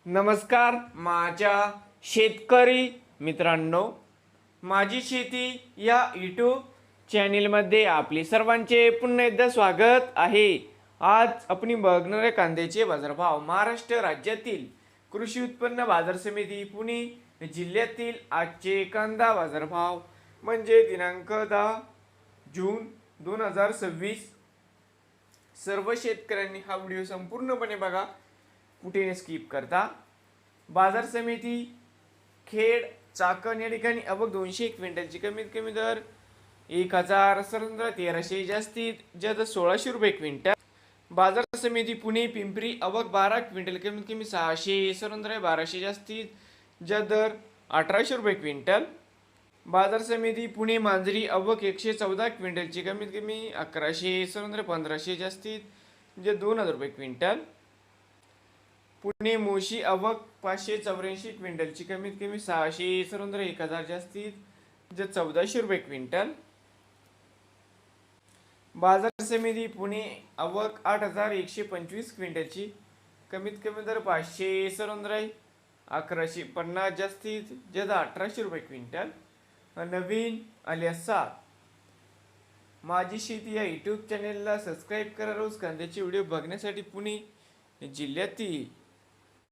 नमस्कार माझ्या शेतकरी मित्रांनो, माझी शेती या यूट्यूब चॅनेलमध्ये आपले सर्वांचे पुन्हा एकदा स्वागत आहे। आज आपण बघणार आहे कांद्याचे बाजारभाव। महाराष्ट्र राज्यातील कृषी उत्पन्न बाजार समिती पुणे जिल्ह्यातील आजचे कांदा बाजारभाव म्हणजे दिनांक 10 जून 2026। सर्व शेतकऱ्यांनी हा व्हिडिओ संपूर्णपणे बघा, कुठे स्किप करता। बाजार समिती खेड चाकण या ठिकाणी अवघ 200 क्विंटलची कमीत कमी दर 1013 जास्तीत जास्त 1600 रुपये क्विंटल। बाजार समिती पुणे पिंपरी अवघ 12 क्विंटल कमीत कमी 612 जास्तीत जास्त दर 1800 रुपये क्विंटल। बाजार समिती पुणे मांजरी अवघ 114 क्विंटलची कमीत कमी 1115 जास्तीत जास्त 2000 रुपये क्विंटल। पुणे मोशी अवघ 584 क्विंटलची कमीत कमी 1000 जास्तीत जास्त 1400 रुपये क्विंटल। बाजार समिती पुणे अवघ 8125 क्विंटलची कमीत कमी दर 1150 जास्तीत जास्त 1800 रुपये क्विंटल। नवीन आले असाल माझी शेती या यूट्यूब चॅनेलला सबस्क्राईब करा। रोज कांद्याचे व्हिडिओ बघण्यासाठी पुणे जिल्ह्यातील